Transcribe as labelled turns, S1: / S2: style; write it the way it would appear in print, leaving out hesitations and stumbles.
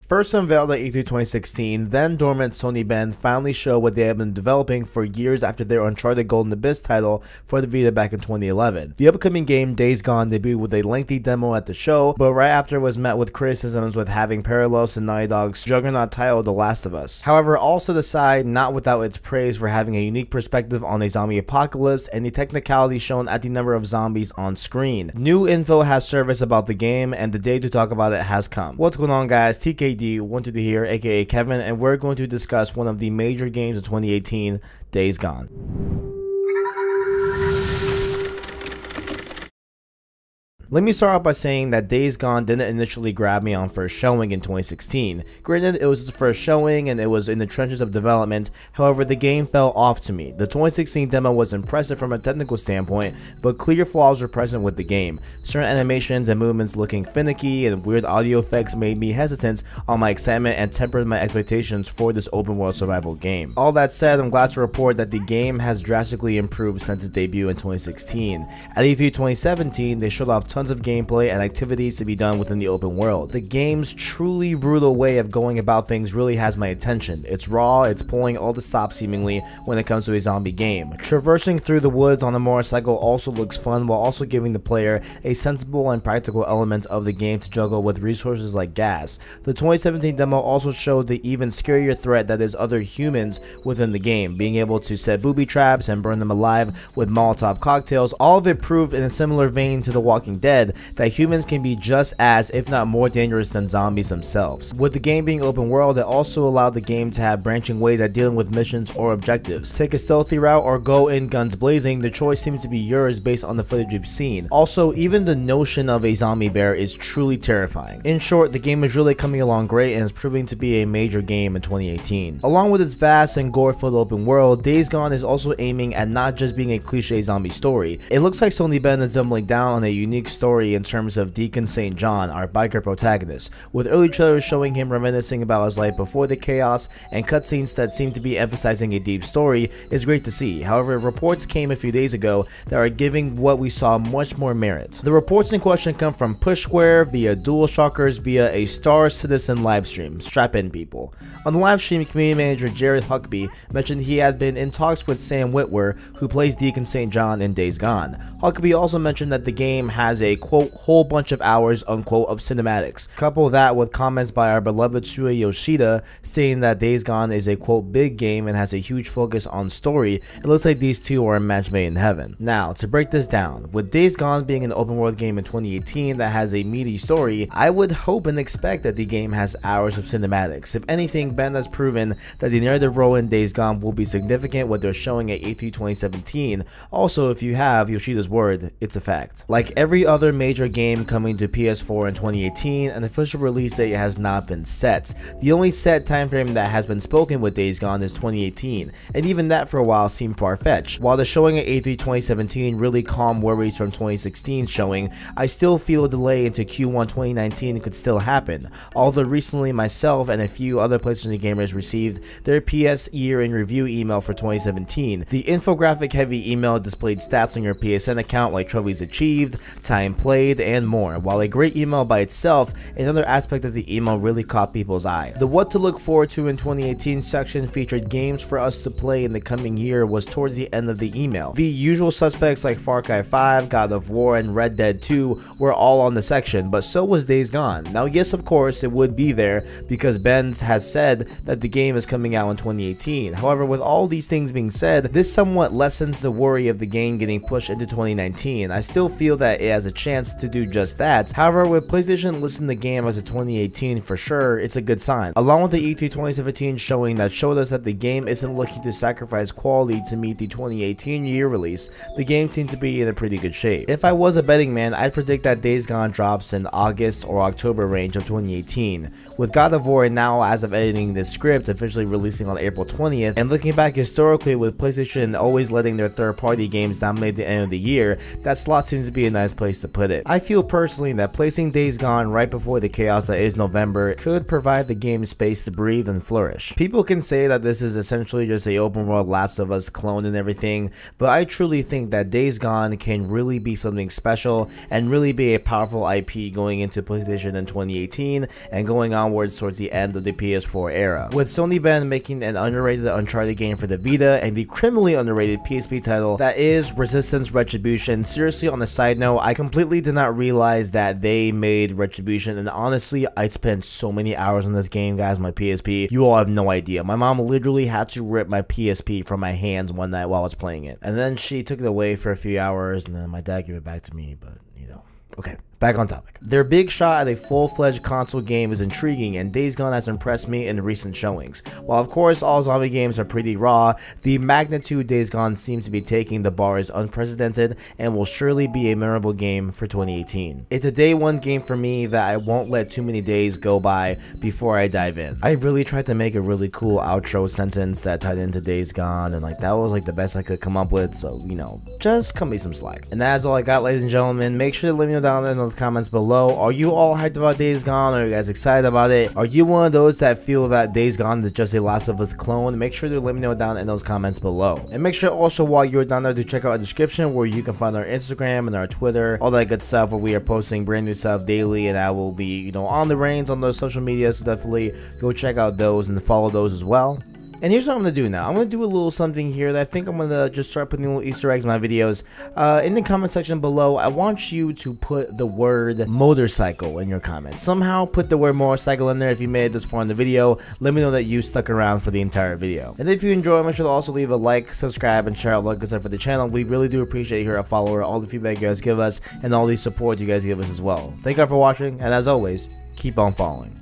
S1: First unveiled at E3 2016, then dormant Sony Bend finally showed what they had been developing for years after their Uncharted Golden Abyss title for the Vita back in 2011. The upcoming game, Days Gone, debuted with a lengthy demo at the show, but right after was met with criticisms with having parallels to Naughty Dog's juggernaut title The Last of Us. However, all set aside, not without its praise for having a unique perspective on a zombie apocalypse and the technicality shown at the number of zombies on screen. New info has surfaced about the game, and the day to talk about it has come. What's going on, guys? TKD122 here, aka Kevin, and we're going to discuss one of the major games of 2018, Days Gone. Let me start off by saying that Days Gone didn't initially grab me on first showing in 2016. Granted, it was the first showing and it was in the trenches of development, however the game fell off to me. The 2016 demo was impressive from a technical standpoint, but clear flaws were present with the game. Certain animations and movements looking finicky and weird audio effects made me hesitant on my excitement and tempered my expectations for this open world survival game. All that said, I'm glad to report that the game has drastically improved since its debut in 2016. At E3 2017, they showed off tons of gameplay and activities to be done within the open world. The game's truly brutal way of going about things really has my attention. It's raw, it's pulling all the stops seemingly when it comes to a zombie game. Traversing through the woods on a motorcycle also looks fun, while also giving the player a sensible and practical element of the game to juggle with resources like gas. The 2017 demo also showed the even scarier threat that is other humans within the game, being able to set booby traps and burn them alive with Molotov cocktails. All of it proved in a similar vein to The Walking Dead that humans can be just as, if not more dangerous than zombies themselves. With the game being open world, it also allowed the game to have branching ways at dealing with missions or objectives. Take a stealthy route or go in guns blazing, the choice seems to be yours based on the footage you've seen. Also, even the notion of a zombie bear is truly terrifying. In short, the game is really coming along great and is proving to be a major game in 2018. Along with its vast and gore-filled open world, Days Gone is also aiming at not just being a cliche zombie story. It looks like Sony Bend is doubling down on a unique story in terms of Deacon St. John, our biker protagonist, with early trailers showing him reminiscing about his life before the chaos and cutscenes that seem to be emphasizing a deep story is great to see. However, reports came a few days ago that are giving what we saw much more merit. The reports in question come from Push Square via DualShockers via a Star Citizen livestream. Strap in, people. On the livestream, community manager Jared Huckabee mentioned he had been in talks with Sam Witwer, who plays Deacon St. John in Days Gone. Huckabee also mentioned that the game has a quote whole bunch of hours unquote of cinematics. Couple that with comments by our beloved Shuei Yoshida saying that Days Gone is a quote big game and has a huge focus on story. It looks like these two are a match made in heaven. Now, to break this down, with Days Gone being an open world game in 2018 that has a meaty story, I would hope and expect that the game has hours of cinematics. If anything, Bend has proven that the narrative role in Days Gone will be significant what they're showing at E3 2017. Also, if you have Yoshida's word, it's a fact. Like every other major game coming to PS4 in 2018, an official release date has not been set. The only set time frame that has been spoken with Days Gone is 2018, and even that for a while seemed far-fetched. While the showing at E3 2017 really calmed worries from 2016 showing, I still feel a delay into Q1 2019 could still happen, although recently myself and a few other PlayStation gamers received their PS year in review email for 2017. The infographic heavy email displayed stats on your PSN account like trophies achieved, time played, and more. While a great email by itself, another aspect of the email really caught people's eye. The what to look forward to in 2018 section featured games for us to play in the coming year was towards the end of the email. The usual suspects like Far Cry 5, God of War, and Red Dead 2 were all on the section, but so was Days Gone. Now yes, of course it would be there because Bend has said that the game is coming out in 2018. However, with all these things being said, this somewhat lessens the worry of the game getting pushed into 2019. I still feel that it has a chance to do just that. However, with PlayStation listing the game as a 2018 for sure, it's a good sign. Along with the E3 2017 showing that showed us that the game isn't looking to sacrifice quality to meet the 2018 year release, the game seemed to be in a pretty good shape. If I was a betting man, I'd predict that Days Gone drops in August or October range of 2018. With God of War now, as of editing this script, officially releasing on April 20th, and looking back historically with PlayStation always letting their third-party games dominate the end of the year, that slot seems to be a nice place to to put it. I feel personally that placing Days Gone right before the chaos that is November could provide the game space to breathe and flourish. People can say that this is essentially just a open world Last of Us clone and everything, but I truly think that Days Gone can really be something special and really be a powerful IP going into PlayStation in 2018 and going onwards towards the end of the PS4 era. With Sony been making an underrated Uncharted game for the Vita and the criminally underrated PSP title that is Resistance Retribution. Seriously, on a side note, I completely did not realize that they made Retribution, and honestly, I spent so many hours on this game, guys, my PSP. You all have no idea. My mom literally had to rip my PSP from my hands one night while I was playing it. And then she took it away for a few hours, and then my dad gave it back to me, but, you know, okay. Back on topic. Their big shot at a full-fledged console game is intriguing, and Days Gone has impressed me in recent showings. While of course all zombie games are pretty raw, the magnitude Days Gone seems to be taking the bar is unprecedented and will surely be a memorable game for 2018. It's a day one game for me that I won't let too many days go by before I dive in. I really tried to make a really cool outro sentence that tied into Days Gone, and like that was like the best I could come up with, so you know, just cut me some slack. And that's all I got, ladies and gentlemen. Make sure to let me know down there in the comments below. Are you all hyped about Days Gone? Are you guys excited about it? Are you one of those that feel that Days Gone is just a Last of Us clone? Make sure to let me know down in those comments below. And make sure also while you're down there to check out our description where you can find our Instagram and our Twitter, all that good stuff where we are posting brand new stuff daily, and I will be, you know, on the reins on those social media, so definitely go check out those and follow those as well. And here's what I'm going to do now. I'm going to do a little something here that I think I'm going to just start putting little Easter eggs in my videos. In the comment section below, I want you to put the word motorcycle in your comments. Somehow put the word motorcycle in there if you made it this far in the video. Let me know that you stuck around for the entire video. And if you enjoy, make sure to also leave a like, subscribe, and share out like for the channel. We really do appreciate here at Follower, all the feedback you guys give us, and all the support you guys give us as well. Thank you all for watching, and as always, keep on following.